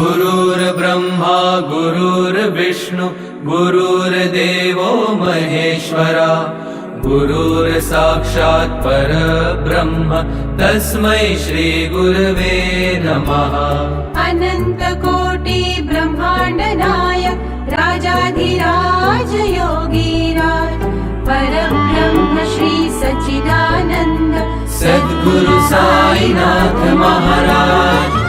गुरुर्ब्रह्मा गुरुर्विष्णु गुरुर्देवो महेश्वरा गुरुर्साक्षात् परब्रह्म तस्मै श्री गुरवे नमः। अनन्तकोटि ब्रह्माण्ड नायक राजाधिराज योगीराज परब्रह्म श्री सच्चिदानंद सद्गुरु साईनाथ महाराज।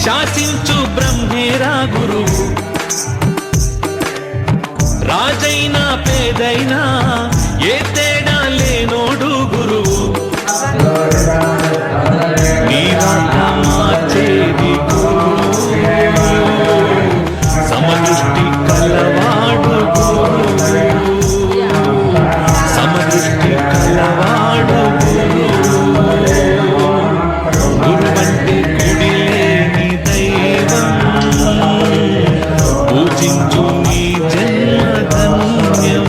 శాసించు బ్రహ్మేరా గురువు రాజైనా పేదైనా ఏ తేడా లేనోడు గురువు మార్చేది సమదృష్టి కలవాడు సమదృష్టి కలవాడు గురువంటే గుడిలేని దైవం పూజించు నీ జన్మధన్యం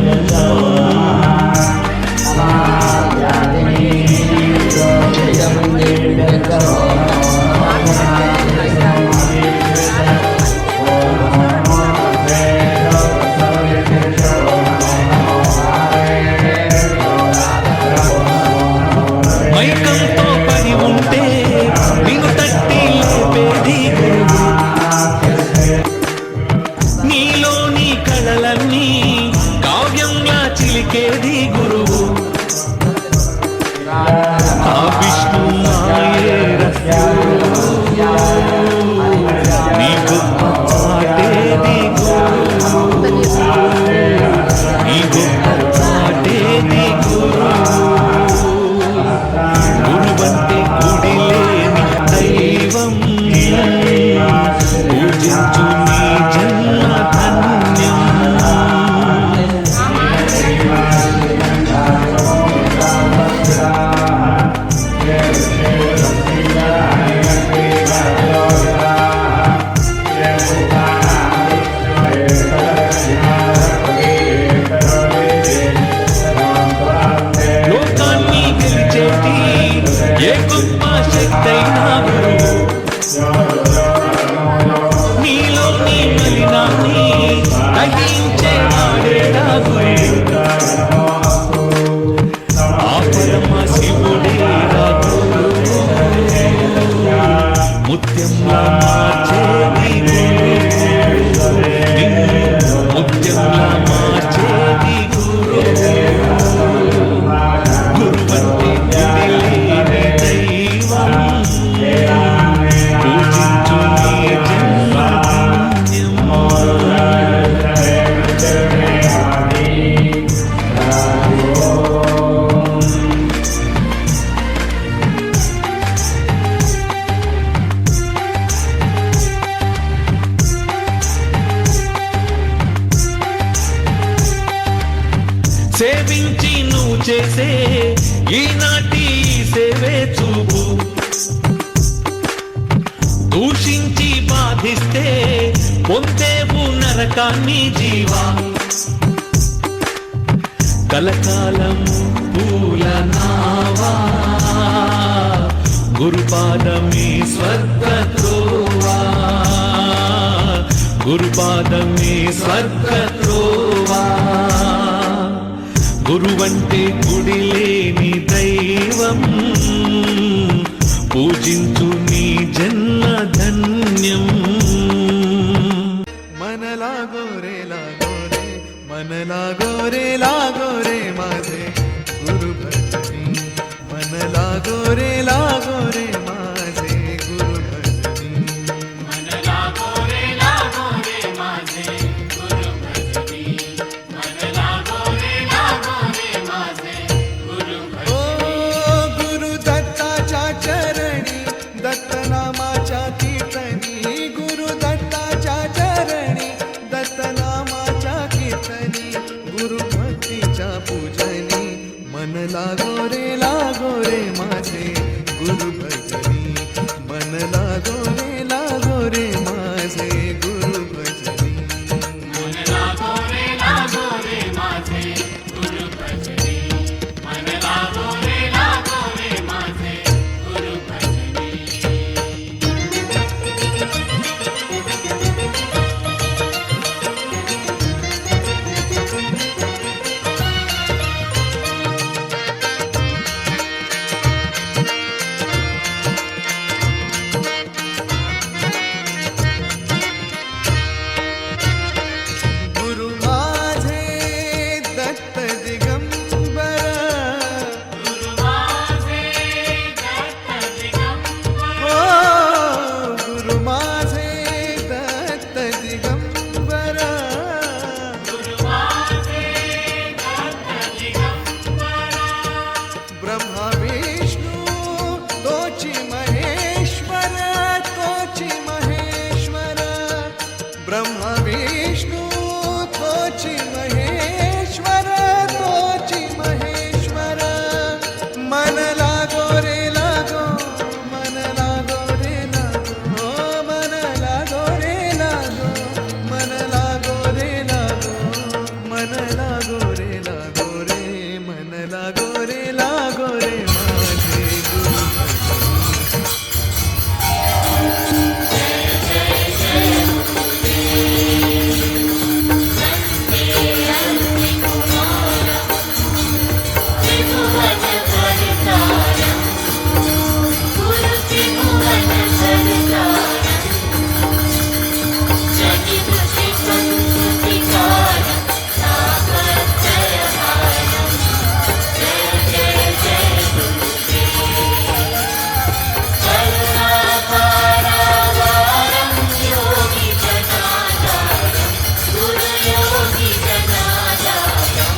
మైకంతో పడి ఉంటే నిన్ను తట్టి లేపేది గురువు నీలోని కళలన్నీ కావ్యంలా చిలికేది గురువు ఆ విష్ణు నీ గొప్ప పాటేది గురువు నీ గొప్ప పాటేది గురువు గురువంటే గుడిలేని దైవం పూజించు నీ జన్మధన్యం లోకాన్ని గెలిచేటి ఏ గొప్ప శక్తైనా గురువు నీలోని మలినాన్ని దహించేవాడేడా గురువు ఆ పరమ శివుడేడా గురువు ముత్యంలా మార్చేది గురువు నిన్ను ముత్యంలా మార్చేది గురువు గురువంటే గుడిలేని దైవం పూజించు నీ జన్మధన్యం చేసే ఈనాటి సేవే చూపు దూషించి బాధిస్తే పొందేవు నరకాన్ని జీవా కలకాలం పూలనావా గురుపాదమే స్వర్గత్రోవా గురుపాదమే స్వర్గత్రోవా గురువంటే గుడిలేని దైవం పూజించు నీ జన్మ ధన్యం मनला गोरे लागोरे मनला गोरे लागोरे माझे गुरु भजनी मनला गोरे लागोरे माझे गुरु भजनी मनला गोरे लागोरे माझे गुरु भजनी मनला गोरे लागोरे माझे गुरु ओ गुरु दत्ताच्या चरणी दत्तनामाच्या कीर्तनी गुरु दत्ताच्या चरणी दत्तनामाच्या कीर्तनी गुरु भक्तीच्या पूजनी मन लागोरे लागोरे माझे गुरु भजनी मन लागोरे माझे गुरु भजनी मनला गोरे लागोरे माझे गुरु भजनी मनला गोरे लागोरे माझे गुरु भजनी गुरु माझे दत्त दिगंबर गुरु माझे दत्त दिगंबर ओ गुरु माझे दत्त दिगंबर गुरु माझे दत्त दिगंबर ब्रह्मा विष्णू तोची महेश्वर ब्रह्मा विष्णू तोची महेश्वर मन लागो रे लागो मन लागो रे लागो मन लागो रे लागो मन लागो रे लागो मन लागो रे लागो रे मन लागो रे लागो रे माझे गुरु त्रिभुवन सरदारं गुरु त्रिभुवन सरदारं जनिमुखि संस्तुतिकारं तापत्रयहारं जय जय जय करुणापारावारं योगी जनाधारं गुरु योगी जनाधारं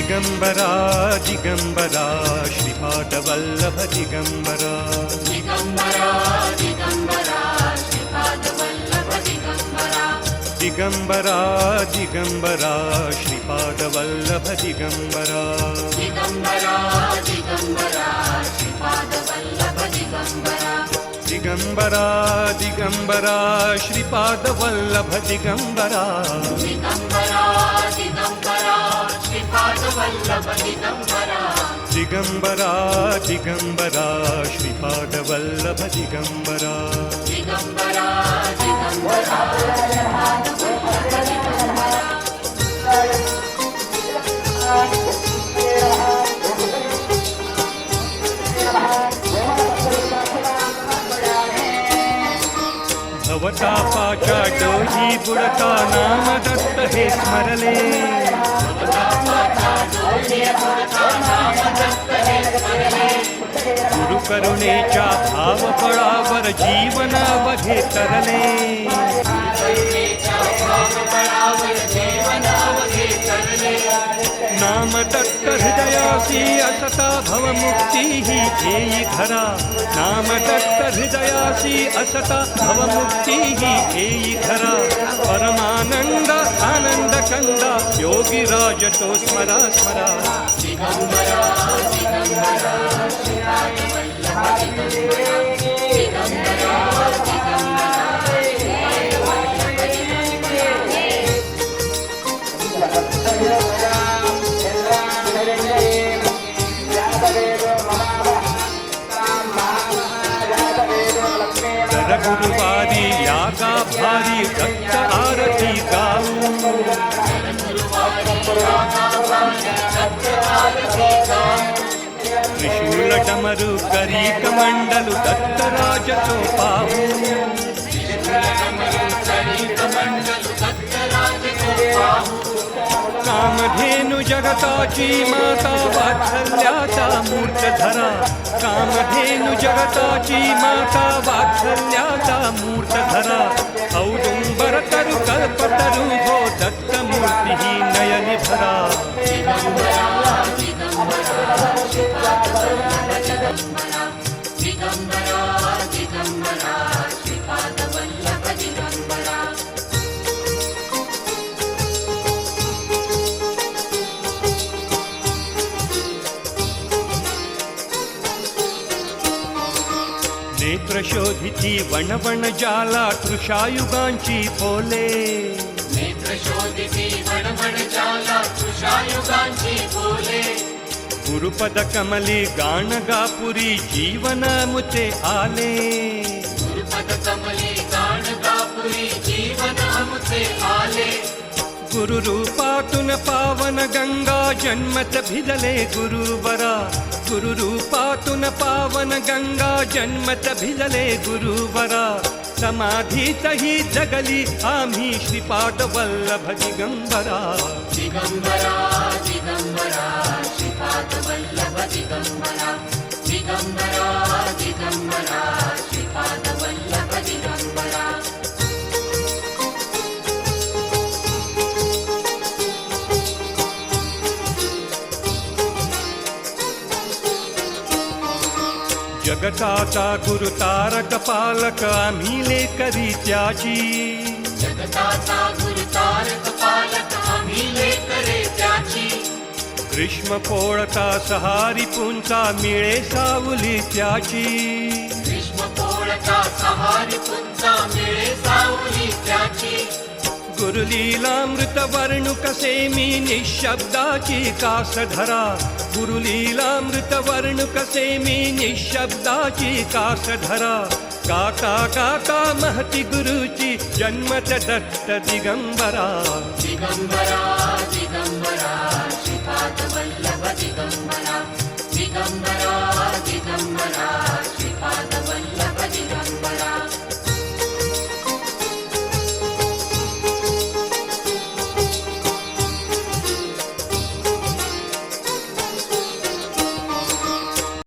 दिगंबरा दिगंबरा श्रीपादवल्लभ दिगंबरा दिगंबरा दिगंबरा श्रीपादवल्लभ दिगंबरा दिगंबरा दिगंबरा श्रीपादवल्लभ दिगंबरा दिगंबरा दिगंबरा श्रीपादवल्लभ दिगंबरा दिगंबरा दिगंबरा श्रीपादवल्लभ दिगंबरा दिगंबरा दिगंबरा श्रीपादवल्लभ दिगंबरा दिगंबरा दिगंबरा श्रीपादवल्लभ दिगंबरा दिगंबरा दिगंबरा श्रीपादवल्लभ दिगंबरा भवतापाच्या डोही बुडता नाम दत्त हे स्मरले गुरु करुणेच्या भावफळावर जीवन बघे तरले नाम दत्त हृदयासी असता भवमुक्ती ही येई खरा नाम दत्त हृदयासी असता भवमुक्ती ही येई खरा परमानंद आनंद कंदा योगी राज तो स्मरा स्मरा दिगंबरा दिगंबरा श्रीपादवल्लभ दिगंबरा तर गुरुवारी यागा भारी दत्त आरती गाऊ त्रिशूल डमरू करी कमंडलु दत्तराज तो पाहू कामधेनु जगताची माता वात्सल्याचा मूर्त धरा कामधेनु जगताची माता वात्सल्याचा मूर्त धरा औदुंबर तरु कल्पतरु हो दत्त मूर्ती ही नयनि भरा दिगंबरा दिगंबरा श्रीपादवल्लभ दिगंबरा दिगंबरा दिगंबरा श्रीपादवल्लभ दिगंबरा नेत्रशोधिती वणवण जाला तृषायुगांची बोले नेत्रशोधिती वणवण जाला तृषायुगांची बोले गुरुपद कमली गाणगापुरी जीवन मुते आले गुरुपद कमली गाणगापुरी जीवन अमुते आले गुरु रूपातून पावन गंगा जन्मत भिजले गुरुवरा गुरु रूपातून पावन गंगा जन्मत भिजले गुरुवरा समाधीतही जगली आम्ही श्रीपादवल्लभ दिगंबरा दिगंबरा दिगंबरा श्रीपादवल्लभ दिगंबरा दिगंबरा दिगंबरा श्रीपादवल्लभ दिगंबरा जगताचा गुरु तारक पालक आम्ही लेकरी त्याची जगताचा गुरु तारक पालक आम्ही लेकरे त्याची ग्रीष्म पोळता सहारी पुंचा मिळे सावली त्याची ग्रीष्म पोळता सहारी पुंचा मिळे सावली त्याची गुरुलीलामृत वर्णु कसे मी निशब्दाची कास धरा गुरुलीलामृत वर्णु कसे मी निशब्दाची कास धरा काका काका महती गुरुची जन्मत दत्त दिगंबरा दिगंबरा दिगंबरा श्रीपादवल्लभ दिगंबरा दिगंबरा दिगंबरा